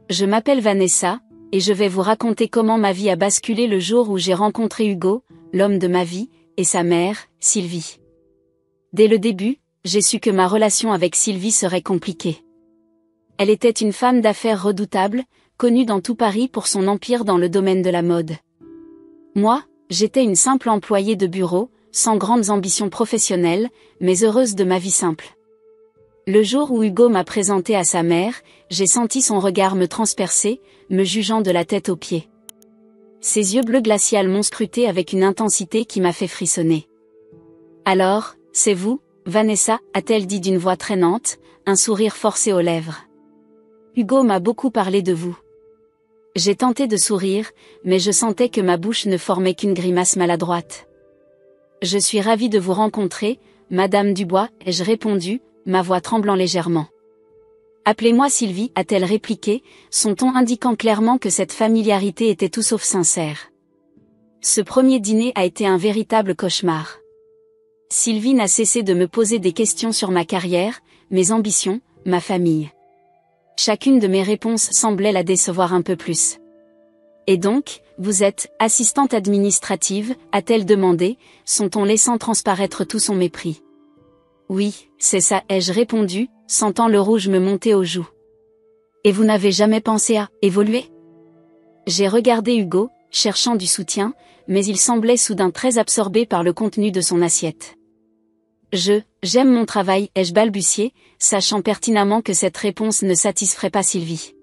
Je m'appelle Vanessa, et je vais vous raconter comment ma vie a basculé le jour où j'ai rencontré Hugo, l'homme de ma vie, et sa mère, Sylvie. Dès le début, j'ai su que ma relation avec Sylvie serait compliquée. Elle était une femme d'affaires redoutable, connue dans tout Paris pour son empire dans le domaine de la mode. Moi, j'étais une simple employée de bureau, sans grandes ambitions professionnelles, mais heureuse de ma vie simple. Le jour où Hugo m'a présenté à sa mère, j'ai senti son regard me transpercer, me jugeant de la tête aux pieds. Ses yeux bleus glacial m'ont scruté avec une intensité qui m'a fait frissonner. « Alors, c'est vous, Vanessa ?» a-t-elle dit d'une voix traînante, un sourire forcé aux lèvres. « Hugo m'a beaucoup parlé de vous. » J'ai tenté de sourire, mais je sentais que ma bouche ne formait qu'une grimace maladroite. « Je suis ravie de vous rencontrer, Madame Dubois », ai-je répondu, ma voix tremblant légèrement. « Appelez-moi Sylvie », a-t-elle répliqué, son ton indiquant clairement que cette familiarité était tout sauf sincère. Ce premier dîner a été un véritable cauchemar. Sylvie n'a cessé de me poser des questions sur ma carrière, mes ambitions, ma famille. Chacune de mes réponses semblait la décevoir un peu plus. « Et donc, vous êtes assistante administrative ?» a-t-elle demandé, son ton laissant transparaître tout son mépris. « Oui, c'est ça », ai-je répondu, sentant le rouge me monter aux joues. « Et vous n'avez jamais pensé à évoluer ?» J'ai regardé Hugo, cherchant du soutien, mais il semblait soudain très absorbé par le contenu de son assiette. « J'aime mon travail », ai-je balbutié, sachant pertinemment que cette réponse ne satisferait pas Sylvie.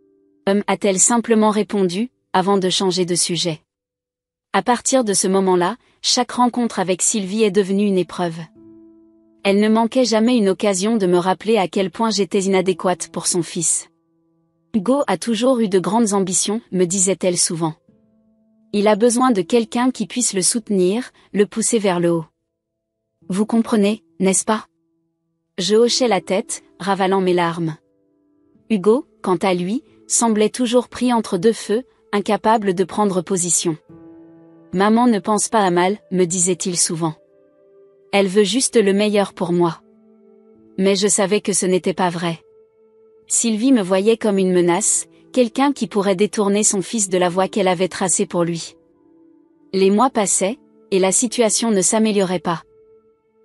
« a-t-elle simplement répondu, avant de changer de sujet. À partir de ce moment-là, chaque rencontre avec Sylvie est devenue une épreuve. Elle ne manquait jamais une occasion de me rappeler à quel point j'étais inadéquate pour son fils. « Hugo a toujours eu de grandes ambitions », me disait-elle souvent. « Il a besoin de quelqu'un qui puisse le soutenir, le pousser vers le haut. Vous comprenez, n'est-ce pas ?» Je hochais la tête, ravalant mes larmes. Hugo, quant à lui, semblait toujours pris entre deux feux, incapable de prendre position. « Maman ne pense pas à mal », me disait-il souvent. « Elle veut juste le meilleur pour moi. » Mais je savais que ce n'était pas vrai. Sylvie me voyait comme une menace, quelqu'un qui pourrait détourner son fils de la voie qu'elle avait tracée pour lui. Les mois passaient, et la situation ne s'améliorait pas.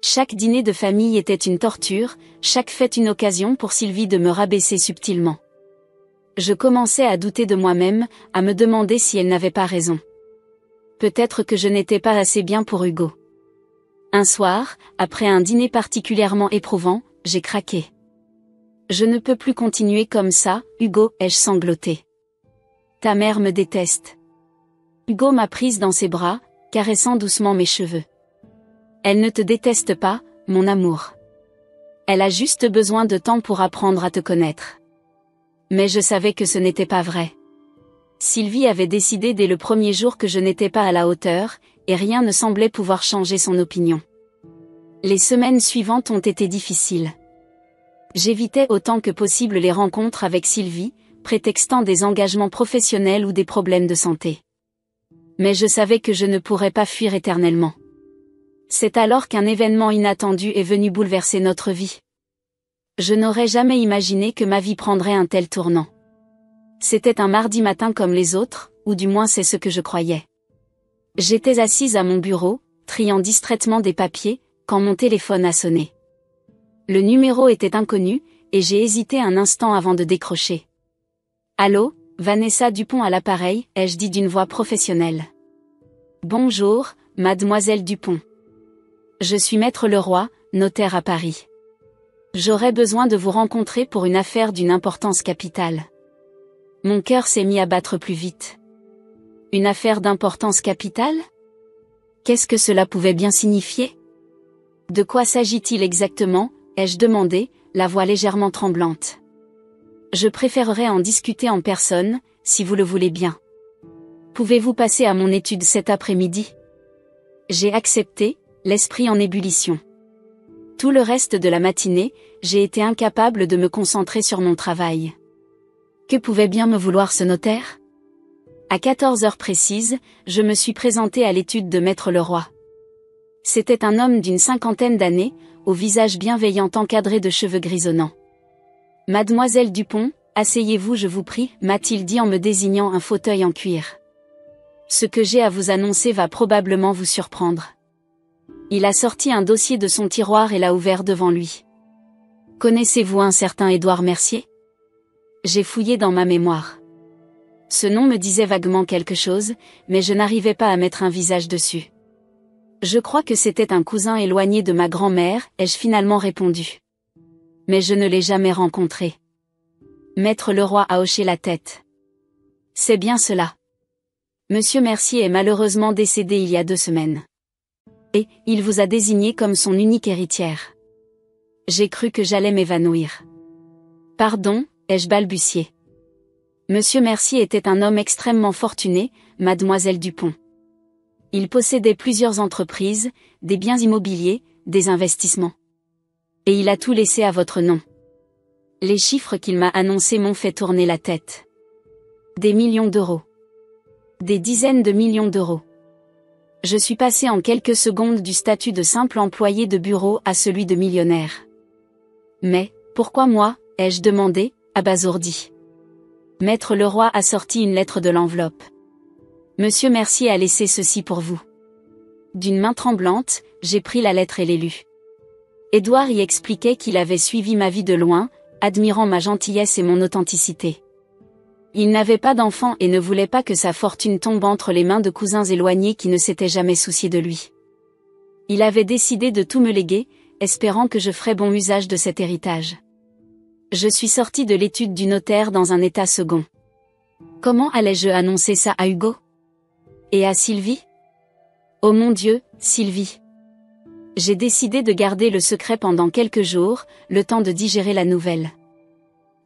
Chaque dîner de famille était une torture, chaque fête une occasion pour Sylvie de me rabaisser subtilement. Je commençais à douter de moi-même, à me demander si elle n'avait pas raison. Peut-être que je n'étais pas assez bien pour Hugo. Un soir, après un dîner particulièrement éprouvant, j'ai craqué. « Je ne peux plus continuer comme ça, Hugo », ai-je sangloté. « Ta mère me déteste. » Hugo m'a prise dans ses bras, caressant doucement mes cheveux. « Elle ne te déteste pas, mon amour. Elle a juste besoin de temps pour apprendre à te connaître. » Mais je savais que ce n'était pas vrai. Sylvie avait décidé dès le premier jour que je n'étais pas à la hauteur, et rien ne semblait pouvoir changer son opinion. Les semaines suivantes ont été difficiles. J'évitais autant que possible les rencontres avec Sylvie, prétextant des engagements professionnels ou des problèmes de santé. Mais je savais que je ne pourrais pas fuir éternellement. C'est alors qu'un événement inattendu est venu bouleverser notre vie. Je n'aurais jamais imaginé que ma vie prendrait un tel tournant. C'était un mardi matin comme les autres, ou du moins c'est ce que je croyais. J'étais assise à mon bureau, triant distraitement des papiers, quand mon téléphone a sonné. Le numéro était inconnu, et j'ai hésité un instant avant de décrocher. « Allô, Vanessa Dupont à l'appareil », ai-je dit d'une voix professionnelle. « Bonjour, mademoiselle Dupont. Je suis Maître Leroy, notaire à Paris. J'aurais besoin de vous rencontrer pour une affaire d'une importance capitale. » Mon cœur s'est mis à battre plus vite. Une affaire d'importance capitale ? Qu'est-ce que cela pouvait bien signifier ? De quoi s'agit-il exactement ? Ai-je demandé, la voix légèrement tremblante. Je préférerais en discuter en personne, si vous le voulez bien. Pouvez-vous passer à mon étude cet après-midi ? J'ai accepté, l'esprit en ébullition. Tout le reste de la matinée, j'ai été incapable de me concentrer sur mon travail. Que pouvait bien me vouloir ce notaire ? À 14 heures précises, je me suis présentée à l'étude de Maître Leroy. C'était un homme d'une cinquantaine d'années, au visage bienveillant encadré de cheveux grisonnants. « Mademoiselle Dupont, asseyez-vous je vous prie, m'a-t-il dit en me désignant un fauteuil en cuir. Ce que j'ai à vous annoncer va probablement vous surprendre. Il a sorti un dossier de son tiroir et l'a ouvert devant lui. Connaissez-vous un certain Édouard Mercier? J'ai fouillé dans ma mémoire. Ce nom me disait vaguement quelque chose, mais je n'arrivais pas à mettre un visage dessus. Je crois que c'était un cousin éloigné de ma grand-mère, ai-je finalement répondu. Mais je ne l'ai jamais rencontré. Maître Leroy a hoché la tête. C'est bien cela. Monsieur Mercier est malheureusement décédé il y a 2 semaines. Et, il vous a désigné comme son unique héritière. J'ai cru que j'allais m'évanouir. Pardon, ai-je balbutié. Monsieur Mercier était un homme extrêmement fortuné, mademoiselle Dupont. Il possédait plusieurs entreprises, des biens immobiliers, des investissements. Et il a tout laissé à votre nom. Les chiffres qu'il m'a annoncés m'ont fait tourner la tête. Des millions d'euros. Des dizaines de millions d'euros. Je suis passé en quelques secondes du statut de simple employé de bureau à celui de millionnaire. Mais, pourquoi moi, ai-je demandé, abasourdi. Maître Leroy a sorti une lettre de l'enveloppe. Monsieur Mercier a laissé ceci pour vous. D'une main tremblante, j'ai pris la lettre et l'ai lue. Édouard y expliquait qu'il avait suivi ma vie de loin, admirant ma gentillesse et mon authenticité. Il n'avait pas d'enfant et ne voulait pas que sa fortune tombe entre les mains de cousins éloignés qui ne s'étaient jamais souciés de lui. Il avait décidé de tout me léguer, espérant que je ferais bon usage de cet héritage. Je suis sorti de l'étude du notaire dans un état second. Comment allais-je annoncer ça à Hugo? Et à Sylvie? Oh mon Dieu, Sylvie! J'ai décidé de garder le secret pendant quelques jours, le temps de digérer la nouvelle.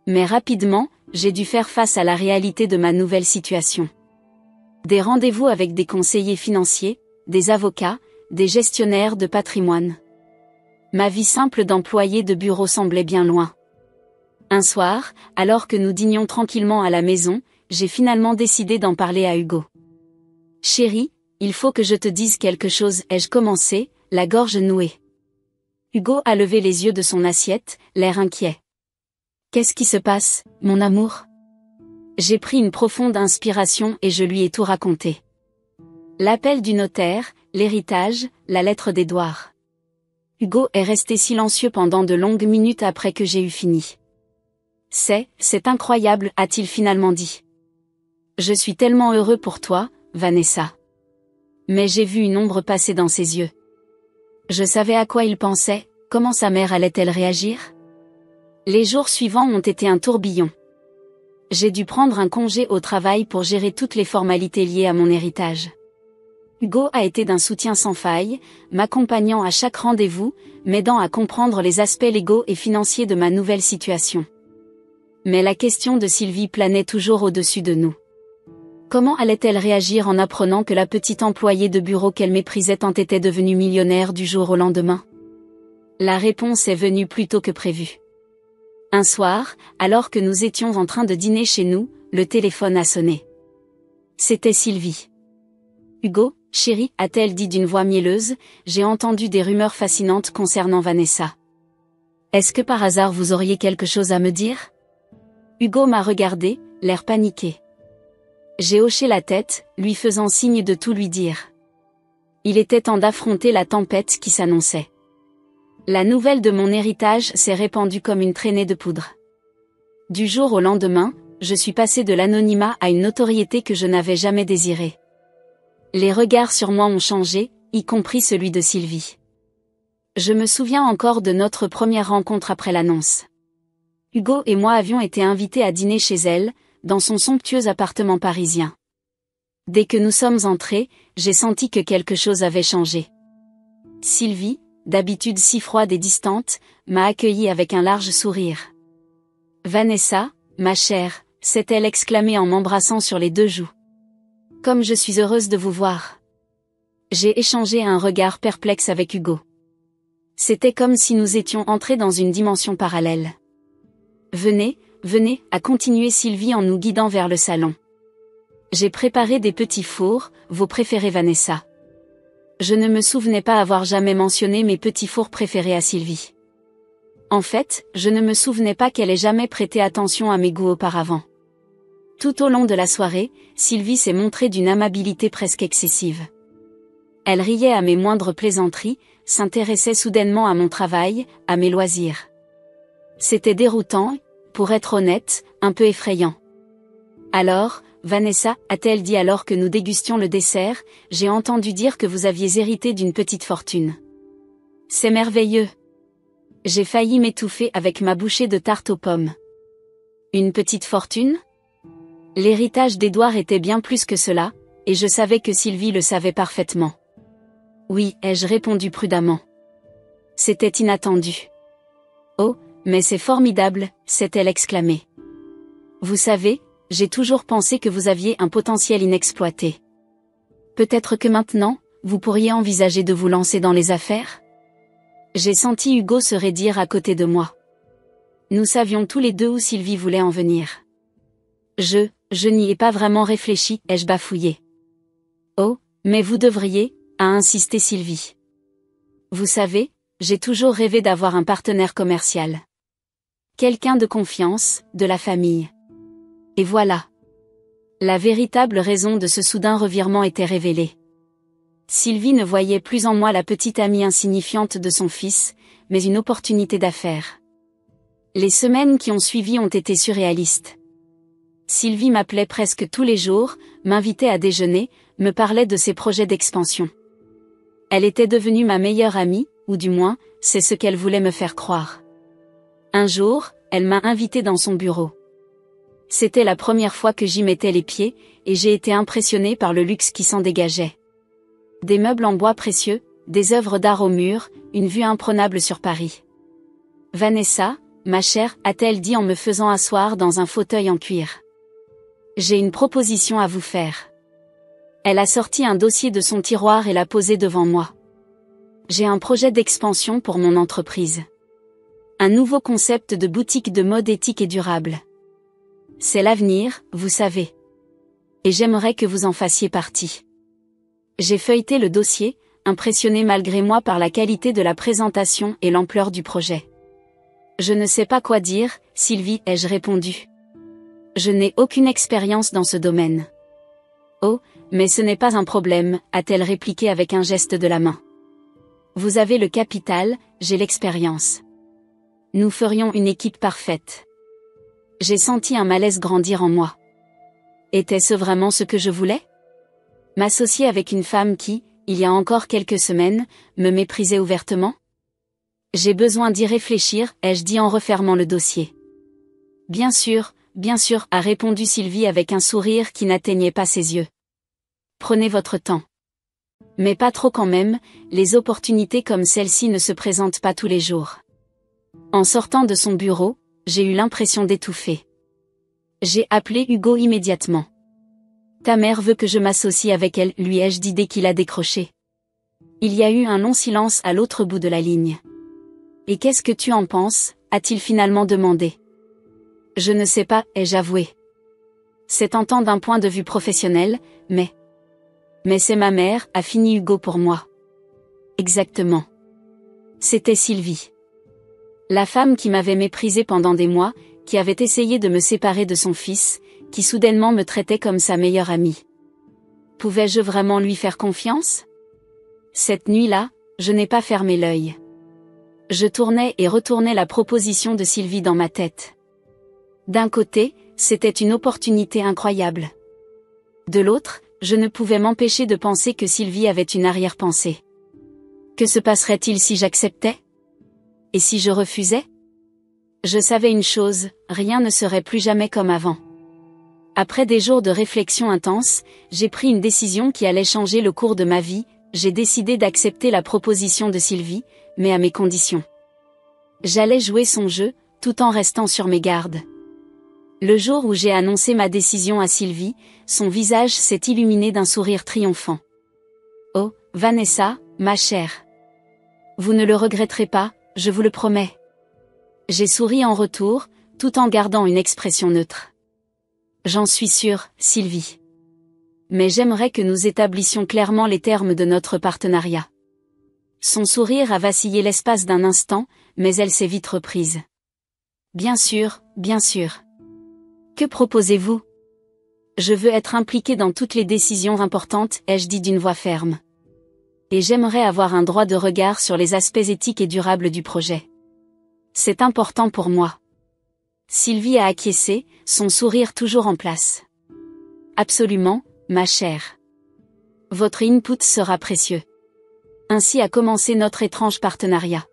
Mais rapidement, j'ai dû faire face à la réalité de ma nouvelle situation. Des rendez-vous avec des conseillers financiers, des avocats, des gestionnaires de patrimoine. Ma vie simple d'employé de bureau semblait bien loin. Un soir, alors que nous dînions tranquillement à la maison, j'ai finalement décidé d'en parler à Hugo. Chérie, il faut que je te dise quelque chose, ai-je commencé, la gorge nouée. Hugo a levé les yeux de son assiette, l'air inquiet. Qu'est-ce qui se passe, mon amour? J'ai pris une profonde inspiration et je lui ai tout raconté. L'appel du notaire, l'héritage, la lettre d'Édouard. Hugo est resté silencieux pendant de longues minutes après que j'ai eu fini. C'est incroyable, a-t-il finalement dit. Je suis tellement heureux pour toi, Vanessa. Mais j'ai vu une ombre passer dans ses yeux. Je savais à quoi il pensait, comment sa mère allait-elle réagir? Les jours suivants ont été un tourbillon. J'ai dû prendre un congé au travail pour gérer toutes les formalités liées à mon héritage. Hugo a été d'un soutien sans faille, m'accompagnant à chaque rendez-vous, m'aidant à comprendre les aspects légaux et financiers de ma nouvelle situation. Mais la question de Sylvie planait toujours au-dessus de nous. Comment allait-elle réagir en apprenant que la petite employée de bureau qu'elle méprisait tant était devenue millionnaire du jour au lendemain? La réponse est venue plus tôt que prévu. Un soir, alors que nous étions en train de dîner chez nous, le téléphone a sonné. C'était Sylvie. Hugo, chérie, a-t-elle dit d'une voix mielleuse, j'ai entendu des rumeurs fascinantes concernant Vanessa. Est-ce que par hasard vous auriez quelque chose à me dire? Hugo m'a regardé, l'air paniqué. J'ai hoché la tête, lui faisant signe de tout lui dire. Il était temps d'affronter la tempête qui s'annonçait. La nouvelle de mon héritage s'est répandue comme une traînée de poudre. Du jour au lendemain, je suis passé de l'anonymat à une notoriété que je n'avais jamais désirée. Les regards sur moi ont changé, y compris celui de Sylvie. Je me souviens encore de notre première rencontre après l'annonce. Hugo et moi avions été invités à dîner chez elle, dans son somptueux appartement parisien. Dès que nous sommes entrés, j'ai senti que quelque chose avait changé. Sylvie, d'habitude si froide et distante, m'a accueilli avec un large sourire. « Vanessa, ma chère », s'est-elle exclamée en m'embrassant sur les 2 joues. « Comme je suis heureuse de vous voir !» J'ai échangé un regard perplexe avec Hugo. C'était comme si nous étions entrés dans une dimension parallèle. « Venez, venez », a continué Sylvie en nous guidant vers le salon. J'ai préparé des petits fours, vos préférés Vanessa. Je ne me souvenais pas avoir jamais mentionné mes petits fours préférés à Sylvie. En fait, je ne me souvenais pas qu'elle ait jamais prêté attention à mes goûts auparavant. Tout au long de la soirée, Sylvie s'est montrée d'une amabilité presque excessive. Elle riait à mes moindres plaisanteries, s'intéressait soudainement à mon travail, à mes loisirs. C'était déroutant, pour être honnête, un peu effrayant. Alors, Vanessa, a-t-elle dit alors que nous dégustions le dessert, j'ai entendu dire que vous aviez hérité d'une petite fortune. C'est merveilleux. J'ai failli m'étouffer avec ma bouchée de tarte aux pommes. Une petite fortune ? L'héritage d'Édouard était bien plus que cela, et je savais que Sylvie le savait parfaitement. Oui, ai-je répondu prudemment. C'était inattendu. Oh, mais c'est formidable, s'est-elle exclamée. Vous savez, j'ai toujours pensé que vous aviez un potentiel inexploité. Peut-être que maintenant, vous pourriez envisager de vous lancer dans les affaires ? J'ai senti Hugo se raidir à côté de moi. Nous savions tous les deux où Sylvie voulait en venir. Je n'y ai pas vraiment réfléchi, ai-je bafouillé. Oh, mais vous devriez, a insisté Sylvie. Vous savez, j'ai toujours rêvé d'avoir un partenaire commercial. Quelqu'un de confiance, de la famille. Et voilà. La véritable raison de ce soudain revirement était révélée. Sylvie ne voyait plus en moi la petite amie insignifiante de son fils, mais une opportunité d'affaires. Les semaines qui ont suivi ont été surréalistes. Sylvie m'appelait presque tous les jours, m'invitait à déjeuner, me parlait de ses projets d'expansion. Elle était devenue ma meilleure amie, ou du moins, c'est ce qu'elle voulait me faire croire. Un jour, elle m'a invitée dans son bureau. C'était la première fois que j'y mettais les pieds, et j'ai été impressionnée par le luxe qui s'en dégageait. Des meubles en bois précieux, des œuvres d'art au mur, une vue imprenable sur Paris. Vanessa, ma chère, a-t-elle dit en me faisant asseoir dans un fauteuil en cuir. J'ai une proposition à vous faire. Elle a sorti un dossier de son tiroir et l'a posé devant moi. J'ai un projet d'expansion pour mon entreprise. Un nouveau concept de boutique de mode éthique et durable. C'est l'avenir, vous savez. Et j'aimerais que vous en fassiez partie. J'ai feuilleté le dossier, impressionné malgré moi par la qualité de la présentation et l'ampleur du projet. Je ne sais pas quoi dire, Sylvie, ai-je répondu. Je n'ai aucune expérience dans ce domaine. Oh, mais ce n'est pas un problème, a-t-elle répliqué avec un geste de la main. Vous avez le capital, j'ai l'expérience. Nous ferions une équipe parfaite. J'ai senti un malaise grandir en moi. Était-ce vraiment ce que je voulais ? M'associer avec une femme qui, il y a encore quelques semaines, me méprisait ouvertement ? J'ai besoin d'y réfléchir, ai-je dit en refermant le dossier. Bien sûr, a répondu Sylvie avec un sourire qui n'atteignait pas ses yeux. Prenez votre temps. Mais pas trop quand même, les opportunités comme celle-ci ne se présentent pas tous les jours. En sortant de son bureau, j'ai eu l'impression d'étouffer. J'ai appelé Hugo immédiatement. Ta mère veut que je m'associe avec elle, lui ai-je dit dès qu'il a décroché. Il y a eu un long silence à l'autre bout de la ligne. Et qu'est-ce que tu en penses, a-t-il finalement demandé. Je ne sais pas, ai-je avoué. C'est tentant d'un point de vue professionnel, mais c'est ma mère, a fini Hugo pour moi. Exactement. C'était Sylvie. La femme qui m'avait méprisée pendant des mois, qui avait essayé de me séparer de son fils, qui soudainement me traitait comme sa meilleure amie. Pouvais-je vraiment lui faire confiance ? Cette nuit-là, je n'ai pas fermé l'œil. Je tournais et retournais la proposition de Sylvie dans ma tête. D'un côté, c'était une opportunité incroyable. De l'autre, je ne pouvais m'empêcher de penser que Sylvie avait une arrière-pensée. Que se passerait-il si j'acceptais ? Et si je refusais ? Je savais une chose, rien ne serait plus jamais comme avant. Après des jours de réflexion intense, j'ai pris une décision qui allait changer le cours de ma vie, j'ai décidé d'accepter la proposition de Sylvie, mais à mes conditions. J'allais jouer son jeu, tout en restant sur mes gardes. Le jour où j'ai annoncé ma décision à Sylvie, son visage s'est illuminé d'un sourire triomphant. Oh, Vanessa, ma chère. Vous ne le regretterez pas, je vous le promets. J'ai souri en retour, tout en gardant une expression neutre. J'en suis sûre, Sylvie. Mais j'aimerais que nous établissions clairement les termes de notre partenariat. Son sourire a vacillé l'espace d'un instant, mais elle s'est vite reprise. Bien sûr, bien sûr. Que proposez-vous? Je veux être impliquée dans toutes les décisions importantes, ai-je dit d'une voix ferme. Et j'aimerais avoir un droit de regard sur les aspects éthiques et durables du projet. C'est important pour moi. Sylvie a acquiescé, son sourire toujours en place. Absolument, ma chère. Votre input sera précieux. Ainsi a commencé notre étrange partenariat.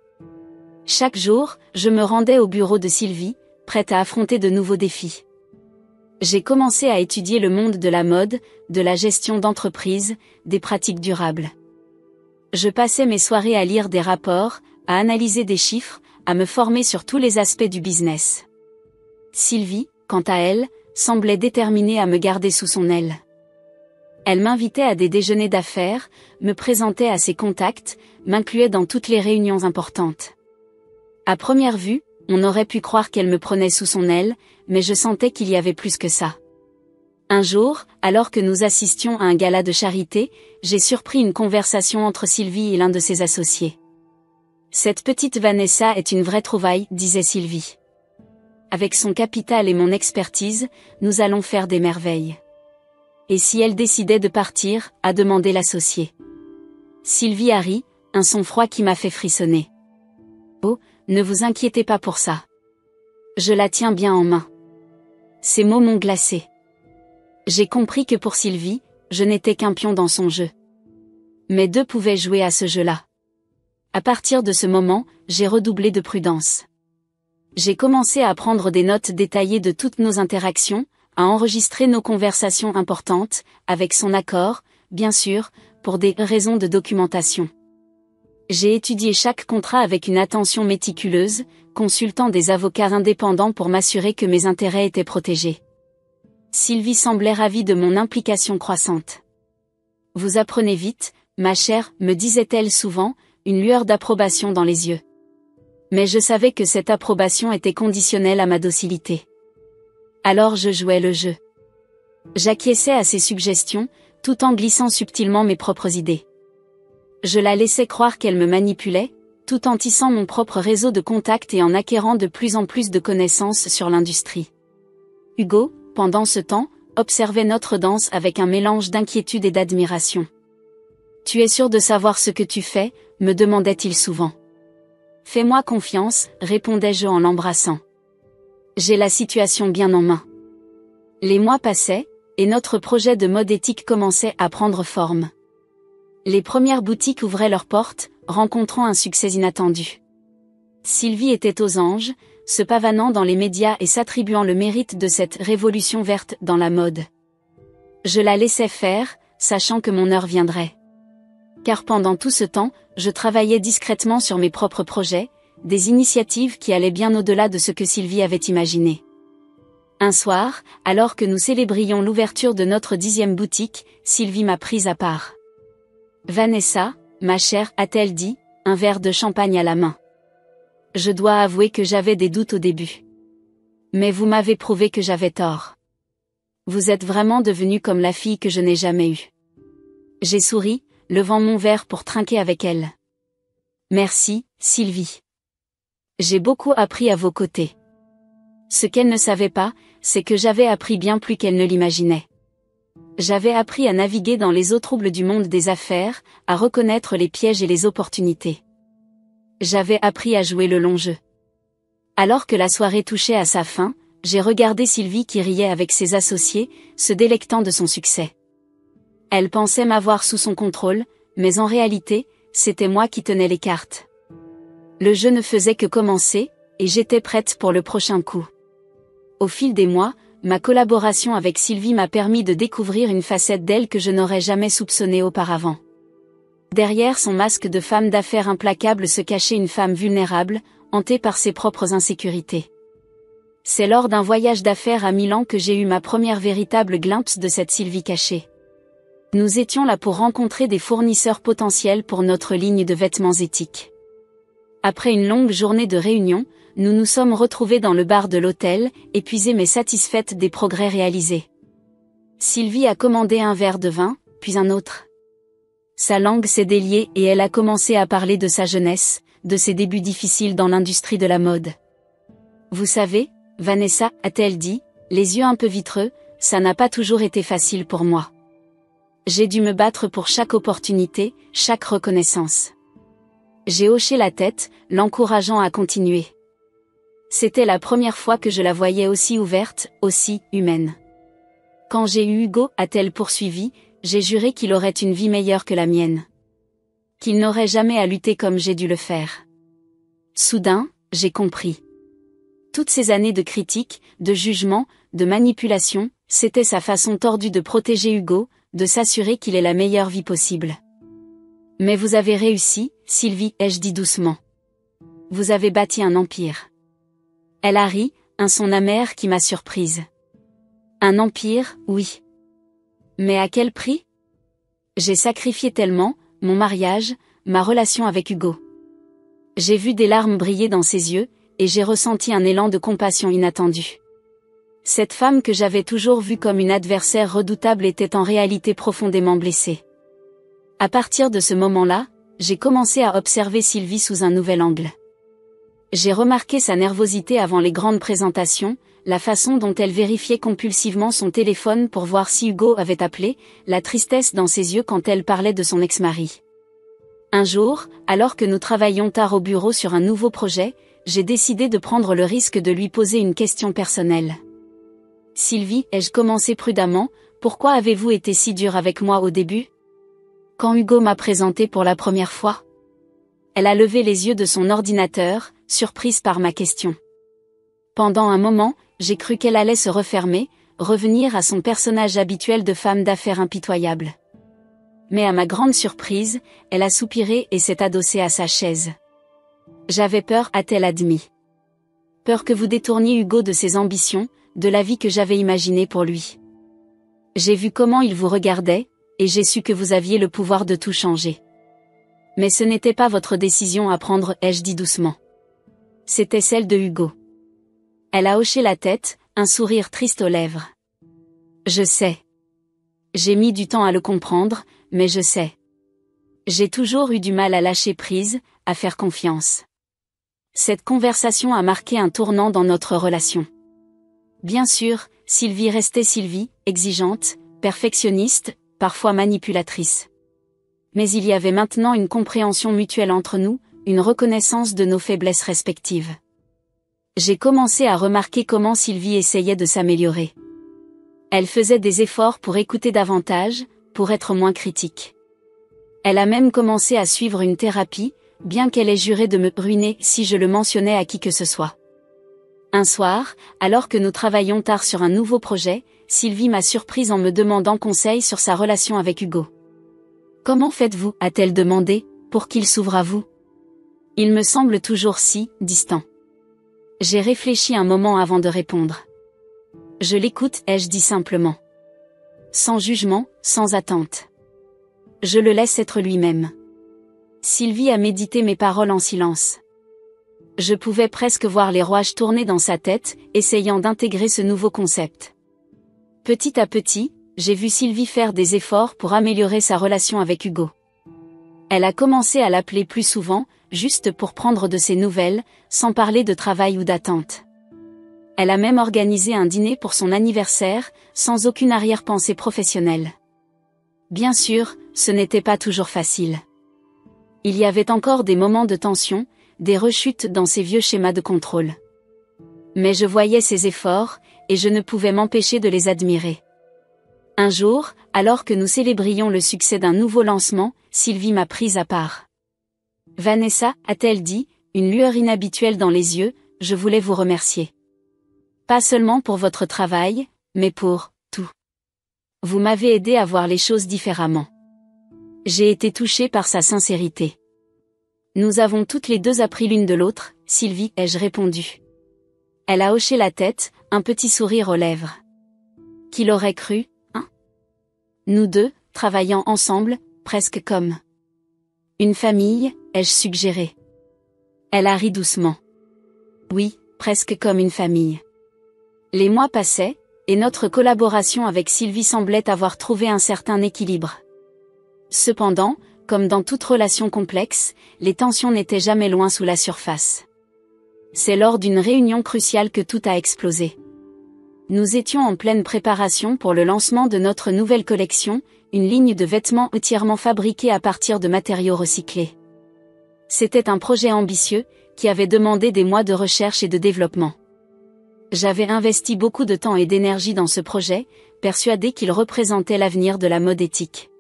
Chaque jour, je me rendais au bureau de Sylvie, prête à affronter de nouveaux défis. J'ai commencé à étudier le monde de la mode, de la gestion d'entreprise, des pratiques durables. Je passais mes soirées à lire des rapports, à analyser des chiffres, à me former sur tous les aspects du business. Sylvie, quant à elle, semblait déterminée à me garder sous son aile. Elle m'invitait à des déjeuners d'affaires, me présentait à ses contacts, m'incluait dans toutes les réunions importantes. À première vue, on aurait pu croire qu'elle me prenait sous son aile, mais je sentais qu'il y avait plus que ça. Un jour, alors que nous assistions à un gala de charité, j'ai surpris une conversation entre Sylvie et l'un de ses associés. Cette petite Vanessa est une vraie trouvaille, disait Sylvie. Avec son capital et mon expertise, nous allons faire des merveilles. Et si elle décidait de partir, a demandé l'associé. Sylvie a ri, un son froid qui m'a fait frissonner. Oh, ne vous inquiétez pas pour ça. Je la tiens bien en main. Ces mots m'ont glacé. J'ai compris que pour Sylvie, je n'étais qu'un pion dans son jeu. Mais deux pouvaient jouer à ce jeu-là. À partir de ce moment, j'ai redoublé de prudence. J'ai commencé à prendre des notes détaillées de toutes nos interactions, à enregistrer nos conversations importantes, avec son accord, bien sûr, pour des raisons de documentation. J'ai étudié chaque contrat avec une attention méticuleuse, consultant des avocats indépendants pour m'assurer que mes intérêts étaient protégés. Sylvie semblait ravie de mon implication croissante. Vous apprenez vite, ma chère, me disait-elle souvent, une lueur d'approbation dans les yeux. Mais je savais que cette approbation était conditionnelle à ma docilité. Alors je jouais le jeu. J'acquiesçais à ses suggestions, tout en glissant subtilement mes propres idées. Je la laissais croire qu'elle me manipulait, tout en tissant mon propre réseau de contacts et en acquérant de plus en plus de connaissances sur l'industrie. Hugo, pendant ce temps, observait notre danse avec un mélange d'inquiétude et d'admiration. « Tu es sûr de savoir ce que tu fais ?» me demandait-il souvent. « Fais-moi confiance », répondais-je en l'embrassant. J'ai la situation bien en main. Les mois passaient, et notre projet de mode éthique commençait à prendre forme. Les premières boutiques ouvraient leurs portes, rencontrant un succès inattendu. Sylvie était aux anges, se pavanant dans les médias et s'attribuant le mérite de cette révolution verte dans la mode. Je la laissais faire, sachant que mon heure viendrait. Car pendant tout ce temps, je travaillais discrètement sur mes propres projets, des initiatives qui allaient bien au-delà de ce que Sylvie avait imaginé. Un soir, alors que nous célébrions l'ouverture de notre 10e boutique, Sylvie m'a prise à part. « Vanessa, ma chère, a-t-elle dit, un verre de champagne à la main. Je dois avouer que j'avais des doutes au début. Mais vous m'avez prouvé que j'avais tort. Vous êtes vraiment devenue comme la fille que je n'ai jamais eue. » J'ai souri, levant mon verre pour trinquer avec elle. « Merci, Sylvie. J'ai beaucoup appris à vos côtés. » Ce qu'elle ne savait pas, c'est que j'avais appris bien plus qu'elle ne l'imaginait. J'avais appris à naviguer dans les eaux troubles du monde des affaires, à reconnaître les pièges et les opportunités. J'avais appris à jouer le long jeu. Alors que la soirée touchait à sa fin, j'ai regardé Sylvie qui riait avec ses associés, se délectant de son succès. Elle pensait m'avoir sous son contrôle, mais en réalité, c'était moi qui tenais les cartes. Le jeu ne faisait que commencer, et j'étais prête pour le prochain coup. Au fil des mois, ma collaboration avec Sylvie m'a permis de découvrir une facette d'elle que je n'aurais jamais soupçonnée auparavant. Derrière son masque de femme d'affaires implacable se cachait une femme vulnérable, hantée par ses propres insécurités. C'est lors d'un voyage d'affaires à Milan que j'ai eu ma première véritable glimpse de cette Sylvie cachée. Nous étions là pour rencontrer des fournisseurs potentiels pour notre ligne de vêtements éthiques. Après une longue journée de réunion, nous nous sommes retrouvés dans le bar de l'hôtel, épuisés mais satisfaites des progrès réalisés. Sylvie a commandé un verre de vin, puis un autre. Sa langue s'est déliée et elle a commencé à parler de sa jeunesse, de ses débuts difficiles dans l'industrie de la mode. Vous savez, Vanessa, a-t-elle dit, les yeux un peu vitreux, ça n'a pas toujours été facile pour moi. J'ai dû me battre pour chaque opportunité, chaque reconnaissance. J'ai hoché la tête, l'encourageant à continuer. C'était la première fois que je la voyais aussi ouverte, aussi humaine. Quand j'ai eu Hugo, a-t-elle poursuivi, j'ai juré qu'il aurait une vie meilleure que la mienne. Qu'il n'aurait jamais à lutter comme j'ai dû le faire. Soudain, j'ai compris. Toutes ces années de critiques, de jugements, de manipulation, c'était sa façon tordue de protéger Hugo, de s'assurer qu'il ait la meilleure vie possible. Mais vous avez réussi, Sylvie, ai-je dit doucement. Vous avez bâti un empire. Elle a ri, un son amer qui m'a surprise. Un empire, oui. Mais à quel prix? J'ai sacrifié tellement, mon mariage, ma relation avec Hugo. J'ai vu des larmes briller dans ses yeux, et j'ai ressenti un élan de compassion inattendu. Cette femme que j'avais toujours vue comme une adversaire redoutable était en réalité profondément blessée. À partir de ce moment-là, j'ai commencé à observer Sylvie sous un nouvel angle. J'ai remarqué sa nervosité avant les grandes présentations, la façon dont elle vérifiait compulsivement son téléphone pour voir si Hugo avait appelé, la tristesse dans ses yeux quand elle parlait de son ex-mari. Un jour, alors que nous travaillions tard au bureau sur un nouveau projet, j'ai décidé de prendre le risque de lui poser une question personnelle. Sylvie, ai-je commencé prudemment, pourquoi avez-vous été si dure avec moi au début? Quand Hugo m'a présenté pour la première fois. Elle a levé les yeux de son ordinateur, surprise par ma question. Pendant un moment, j'ai cru qu'elle allait se refermer, revenir à son personnage habituel de femme d'affaires impitoyable. Mais à ma grande surprise, elle a soupiré et s'est adossée à sa chaise. J'avais peur, a-t-elle admis. Peur que vous détourniez Hugo de ses ambitions, de la vie que j'avais imaginée pour lui. J'ai vu comment il vous regardait, et j'ai su que vous aviez le pouvoir de tout changer. Mais ce n'était pas votre décision à prendre, ai-je dit doucement. C'était celle de Hugo. Elle a hoché la tête, un sourire triste aux lèvres. Je sais. J'ai mis du temps à le comprendre, mais je sais. J'ai toujours eu du mal à lâcher prise, à faire confiance. Cette conversation a marqué un tournant dans notre relation. Bien sûr, Sylvie restait Sylvie, exigeante, perfectionniste, parfois manipulatrice. Mais il y avait maintenant une compréhension mutuelle entre nous, une reconnaissance de nos faiblesses respectives. J'ai commencé à remarquer comment Sylvie essayait de s'améliorer. Elle faisait des efforts pour écouter davantage, pour être moins critique. Elle a même commencé à suivre une thérapie, bien qu'elle ait juré de me ruiner si je le mentionnais à qui que ce soit. Un soir, alors que nous travaillions tard sur un nouveau projet, Sylvie m'a surprise en me demandant conseil sur sa relation avec Hugo. « Comment faites-vous » a-t-elle demandé, « pour qu'il s'ouvre à vous ? Il me semble toujours si distant. » J'ai réfléchi un moment avant de répondre. Je l'écoute, ai-je dit simplement. Sans jugement, sans attente. Je le laisse être lui-même. Sylvie a médité mes paroles en silence. Je pouvais presque voir les rouages tourner dans sa tête, essayant d'intégrer ce nouveau concept. Petit à petit, j'ai vu Sylvie faire des efforts pour améliorer sa relation avec Hugo. Elle a commencé à l'appeler plus souvent, juste pour prendre de ses nouvelles, sans parler de travail ou d'attente. Elle a même organisé un dîner pour son anniversaire, sans aucune arrière-pensée professionnelle. Bien sûr, ce n'était pas toujours facile. Il y avait encore des moments de tension, des rechutes dans ses vieux schémas de contrôle. Mais je voyais ses efforts, et je ne pouvais m'empêcher de les admirer. Un jour, alors que nous célébrions le succès d'un nouveau lancement, Sylvie m'a prise à part. « Vanessa, a-t-elle dit, une lueur inhabituelle dans les yeux, je voulais vous remercier. Pas seulement pour votre travail, mais pour tout. Vous m'avez aidé à voir les choses différemment. J'ai été touchée par sa sincérité. Nous avons toutes les deux appris l'une de l'autre, Sylvie, ai-je répondu. Elle a hoché la tête, un petit sourire aux lèvres. Qui l'aurait cru, hein? Nous deux, travaillant ensemble, presque comme une famille, ai-je suggéré. Elle a ri doucement. Oui, presque comme une famille. Les mois passaient, et notre collaboration avec Sylvie semblait avoir trouvé un certain équilibre. Cependant, Comme dans toute relation complexe, les tensions n'étaient jamais loin sous la surface. C'est lors d'une réunion cruciale que tout a explosé. Nous étions en pleine préparation pour le lancement de notre nouvelle collection, une ligne de vêtements entièrement fabriqués à partir de matériaux recyclés. C'était un projet ambitieux, qui avait demandé des mois de recherche et de développement. J'avais investi beaucoup de temps et d'énergie dans ce projet, persuadé qu'il représentait l'avenir de la mode éthique.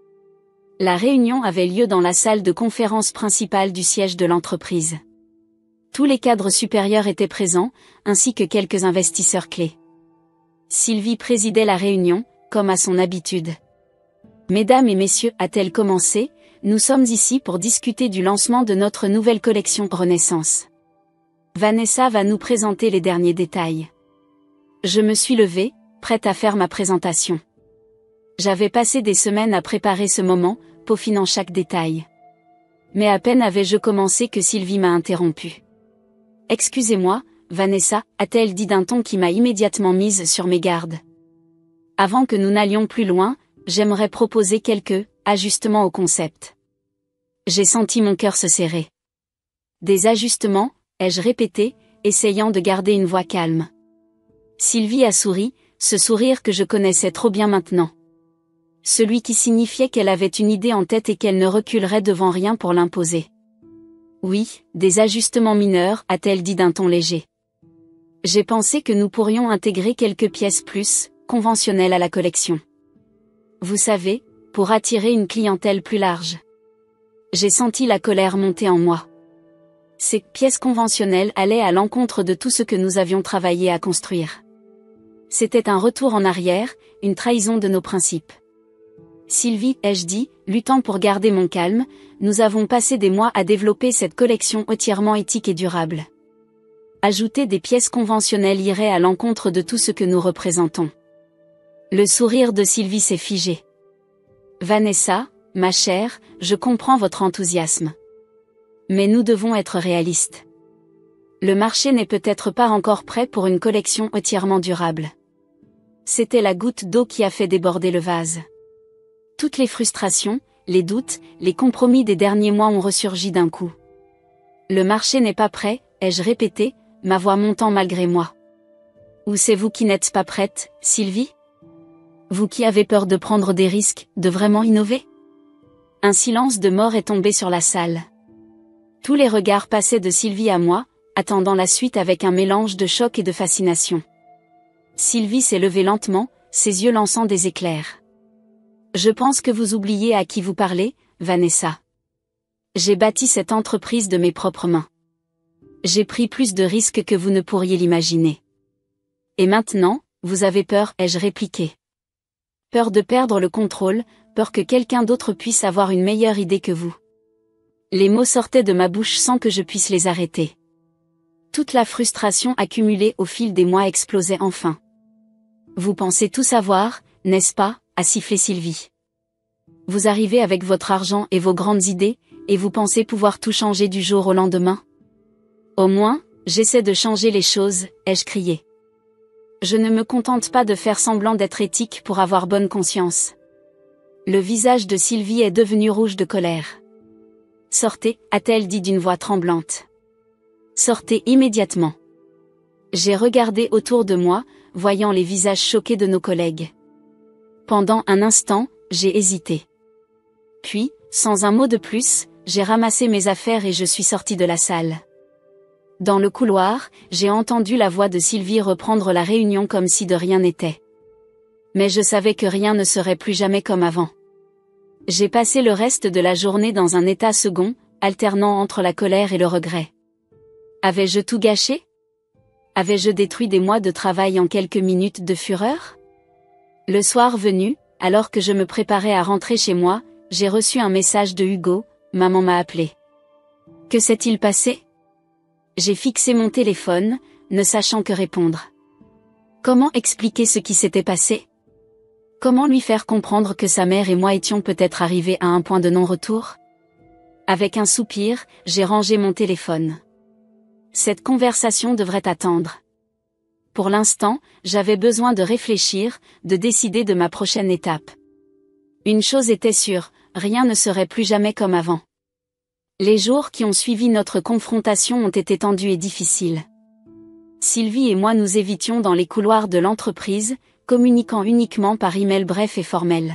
La réunion avait lieu dans la salle de conférence principale du siège de l'entreprise. Tous les cadres supérieurs étaient présents, ainsi que quelques investisseurs clés. Sylvie présidait la réunion, comme à son habitude. Mesdames et messieurs, a-t-elle commencé, nous sommes ici pour discuter du lancement de notre nouvelle collection Renaissance. Vanessa va nous présenter les derniers détails. Je me suis levée, prête à faire ma présentation. J'avais passé des semaines à préparer ce moment, peaufinant chaque détail. Mais à peine avais-je commencé que Sylvie m'a interrompue. « Excusez-moi, Vanessa », a-t-elle dit d'un ton qui m'a immédiatement mise sur mes gardes. « Avant que nous n'allions plus loin, j'aimerais proposer quelques ajustements au concept. » J'ai senti mon cœur se serrer. « Des ajustements ?» ai-je répété, essayant de garder une voix calme. Sylvie a souri, ce sourire que je connaissais trop bien maintenant. Celui qui signifiait qu'elle avait une idée en tête et qu'elle ne reculerait devant rien pour l'imposer. « Oui, des ajustements mineurs », a-t-elle dit d'un ton léger. J'ai pensé que nous pourrions intégrer quelques pièces plus conventionnelles à la collection. Vous savez, pour attirer une clientèle plus large. J'ai senti la colère monter en moi. Ces pièces conventionnelles allaient à l'encontre de tout ce que nous avions travaillé à construire. C'était un retour en arrière, une trahison de nos principes. Sylvie, ai-je dit, luttant pour garder mon calme, nous avons passé des mois à développer cette collection entièrement éthique et durable. Ajouter des pièces conventionnelles irait à l'encontre de tout ce que nous représentons. Le sourire de Sylvie s'est figé. Vanessa, ma chère, je comprends votre enthousiasme. Mais nous devons être réalistes. Le marché n'est peut-être pas encore prêt pour une collection entièrement durable. C'était la goutte d'eau qui a fait déborder le vase. Toutes les frustrations, les doutes, les compromis des derniers mois ont ressurgi d'un coup. Le marché n'est pas prêt, ai-je répété, ma voix montant malgré moi. Ou c'est vous qui n'êtes pas prête, Sylvie? Vous qui avez peur de prendre des risques, de vraiment innover? Un silence de mort est tombé sur la salle. Tous les regards passaient de Sylvie à moi, attendant la suite avec un mélange de choc et de fascination. Sylvie s'est levée lentement, ses yeux lançant des éclairs. Je pense que vous oubliez à qui vous parlez, Vanessa. J'ai bâti cette entreprise de mes propres mains. J'ai pris plus de risques que vous ne pourriez l'imaginer. Et maintenant, vous avez peur, ai-je répliqué. Peur de perdre le contrôle, peur que quelqu'un d'autre puisse avoir une meilleure idée que vous. Les mots sortaient de ma bouche sans que je puisse les arrêter. Toute la frustration accumulée au fil des mois explosait enfin. Vous pensez tout savoir, n'est-ce pas, a sifflé Sylvie. Vous arrivez avec votre argent et vos grandes idées, et vous pensez pouvoir tout changer du jour au lendemain? Au moins, j'essaie de changer les choses, ai-je crié. Je ne me contente pas de faire semblant d'être éthique pour avoir bonne conscience. Le visage de Sylvie est devenu rouge de colère. Sortez, a-t-elle dit d'une voix tremblante. Sortez immédiatement. J'ai regardé autour de moi, voyant les visages choqués de nos collègues. Pendant un instant, j'ai hésité. Puis, sans un mot de plus, j'ai ramassé mes affaires et je suis sortie de la salle. Dans le couloir, j'ai entendu la voix de Sylvie reprendre la réunion comme si de rien n'était. Mais je savais que rien ne serait plus jamais comme avant. J'ai passé le reste de la journée dans un état second, alternant entre la colère et le regret. Avais-je tout gâché? Avais-je détruit des mois de travail en quelques minutes de fureur? Le soir venu, alors que je me préparais à rentrer chez moi, j'ai reçu un message de Hugo, maman m'a appelé. Que s'est-il passé? J'ai fixé mon téléphone, ne sachant que répondre. Comment expliquer ce qui s'était passé? Comment lui faire comprendre que sa mère et moi étions peut-être arrivés à un point de non-retour? Avec un soupir, j'ai rangé mon téléphone. Cette conversation devrait attendre. Pour l'instant, j'avais besoin de réfléchir, de décider de ma prochaine étape. Une chose était sûre, rien ne serait plus jamais comme avant. Les jours qui ont suivi notre confrontation ont été tendus et difficiles. Sylvie et moi nous évitions dans les couloirs de l'entreprise, communiquant uniquement par email bref et formel.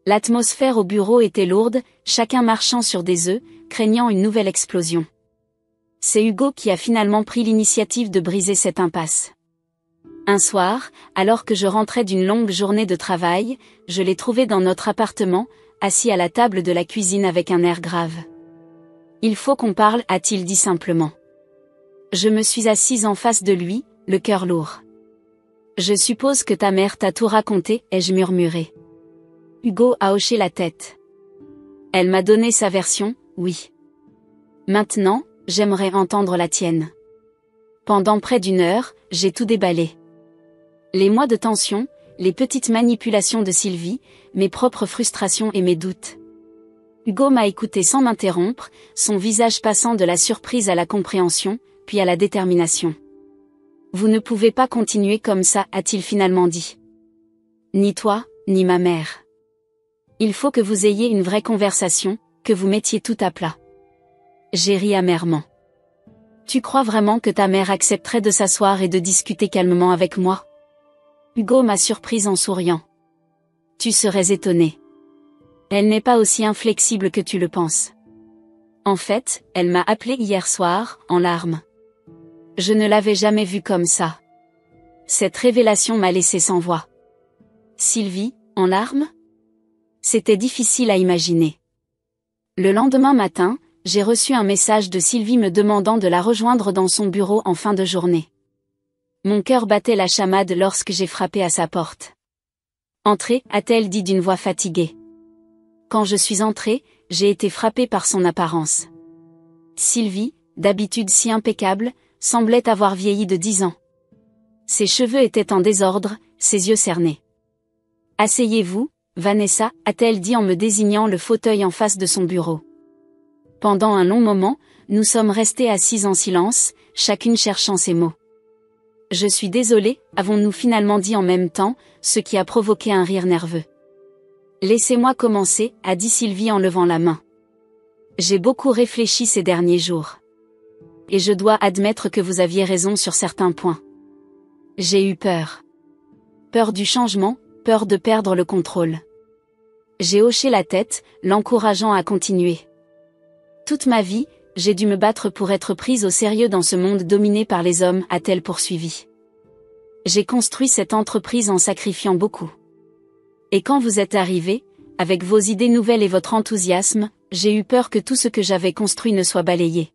L'atmosphère au bureau était lourde, chacun marchant sur des œufs, craignant une nouvelle explosion. C'est Hugo qui a finalement pris l'initiative de briser cette impasse. Un soir, alors que je rentrais d'une longue journée de travail, je l'ai trouvé dans notre appartement, assis à la table de la cuisine avec un air grave. « Il faut qu'on parle », a-t-il dit simplement. Je me suis assise en face de lui, le cœur lourd. « Je suppose que ta mère t'a tout raconté », ai-je murmuré. Hugo a hoché la tête. « Elle m'a donné sa version, oui. Maintenant, j'aimerais entendre la tienne. » Pendant près d'1 heure, j'ai tout déballé. Les mois de tension, les petites manipulations de Sylvie, mes propres frustrations et mes doutes. Hugo m'a écouté sans m'interrompre, son visage passant de la surprise à la compréhension, puis à la détermination. « Vous ne pouvez pas continuer comme ça », a-t-il finalement dit. « Ni toi, ni ma mère. Il faut que vous ayez une vraie conversation, que vous mettiez tout à plat. » J'ai ri amèrement. « Tu crois vraiment que ta mère accepterait de s'asseoir et de discuter calmement avec moi ?» Hugo m'a surprise en souriant. « Tu serais étonné. Elle n'est pas aussi inflexible que tu le penses. En fait, elle m'a appelé hier soir, en larmes. Je ne l'avais jamais vue comme ça. Cette révélation m'a laissé sans voix. Sylvie, en larmes ? C'était difficile à imaginer. Le lendemain matin, j'ai reçu un message de Sylvie me demandant de la rejoindre dans son bureau en fin de journée. Mon cœur battait la chamade lorsque j'ai frappé à sa porte. « Entrez », a-t-elle dit d'une voix fatiguée. Quand je suis entrée, j'ai été frappée par son apparence. Sylvie, d'habitude si impeccable, semblait avoir vieilli de 10 ans. Ses cheveux étaient en désordre, ses yeux cernés. « Asseyez-vous, Vanessa », a-t-elle dit en me désignant le fauteuil en face de son bureau. Pendant un long moment, nous sommes restés assis en silence, chacune cherchant ses mots. « Je suis désolée », avons-nous finalement dit en même temps, ce qui a provoqué un rire nerveux. « Laissez-moi commencer », a dit Sylvie en levant la main. « J'ai beaucoup réfléchi ces derniers jours. Et je dois admettre que vous aviez raison sur certains points. J'ai eu peur. Peur du changement, peur de perdre le contrôle. » J'ai hoché la tête, l'encourageant à continuer. « Toute ma vie, j'ai dû me battre pour être prise au sérieux dans ce monde dominé par les hommes », a-t-elle poursuivi. « J'ai construit cette entreprise en sacrifiant beaucoup. Et quand vous êtes arrivé, avec vos idées nouvelles et votre enthousiasme, j'ai eu peur que tout ce que j'avais construit ne soit balayé.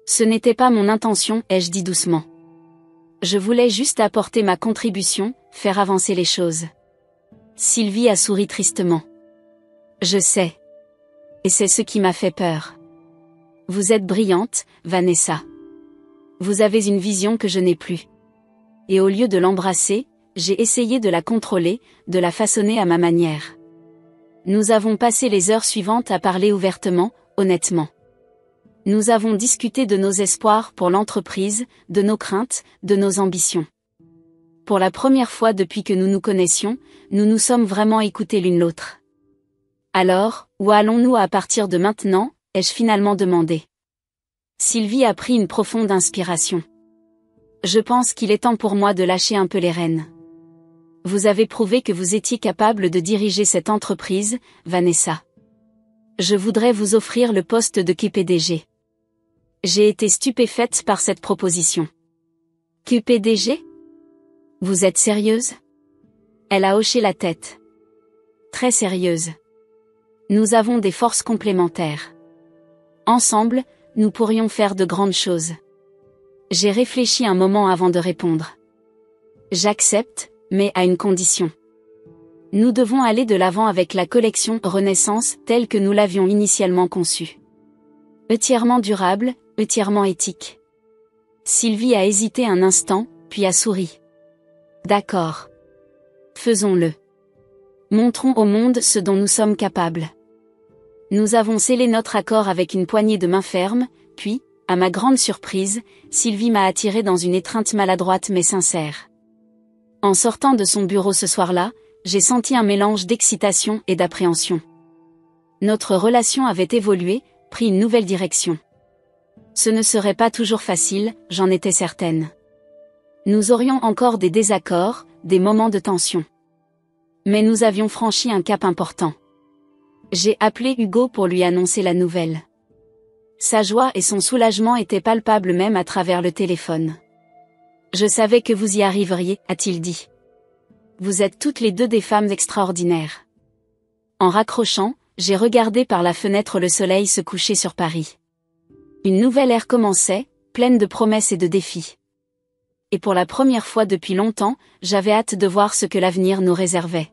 Ce n'était pas mon intention, ai-je dit doucement. Je voulais juste apporter ma contribution, faire avancer les choses. » Sylvie a souri tristement. « Je sais. Et c'est ce qui m'a fait peur. Vous êtes brillante, Vanessa. Vous avez une vision que je n'ai plus. Et au lieu de l'embrasser, j'ai essayé de la contrôler, de la façonner à ma manière. Nous avons passé les heures suivantes à parler ouvertement, honnêtement. Nous avons discuté de nos espoirs pour l'entreprise, de nos craintes, de nos ambitions. Pour la première fois depuis que nous nous connaissions, nous nous sommes vraiment écoutés l'une l'autre. Alors, où allons-nous à partir de maintenant, ai-je finalement demandé. Sylvie a pris une profonde inspiration. Je pense qu'il est temps pour moi de lâcher un peu les rênes. Vous avez prouvé que vous étiez capable de diriger cette entreprise, Vanessa. Je voudrais vous offrir le poste de QPDG. J'ai été stupéfaite par cette proposition. QPDG ? Vous êtes sérieuse ? Elle a hoché la tête. Très sérieuse. Nous avons des forces complémentaires. Ensemble, nous pourrions faire de grandes choses. J'ai réfléchi un moment avant de répondre. J'accepte, mais à une condition. Nous devons aller de l'avant avec la collection Renaissance telle que nous l'avions initialement conçue. Entièrement durable, entièrement éthique. Sylvie a hésité un instant, puis a souri. D'accord. Faisons-le. Montrons au monde ce dont nous sommes capables. Nous avons scellé notre accord avec une poignée de main ferme, puis, à ma grande surprise, Sylvie m'a attiré dans une étreinte maladroite mais sincère. En sortant de son bureau ce soir-là, j'ai senti un mélange d'excitation et d'appréhension. Notre relation avait évolué, pris une nouvelle direction. Ce ne serait pas toujours facile, j'en étais certaine. Nous aurions encore des désaccords, des moments de tension. Mais nous avions franchi un cap important. J'ai appelé Hugo pour lui annoncer la nouvelle. Sa joie et son soulagement étaient palpables même à travers le téléphone. « Je savais que vous y arriveriez », a-t-il dit. « Vous êtes toutes les deux des femmes extraordinaires. » En raccrochant, j'ai regardé par la fenêtre le soleil se coucher sur Paris. Une nouvelle ère commençait, pleine de promesses et de défis. Et pour la première fois depuis longtemps, j'avais hâte de voir ce que l'avenir nous réservait.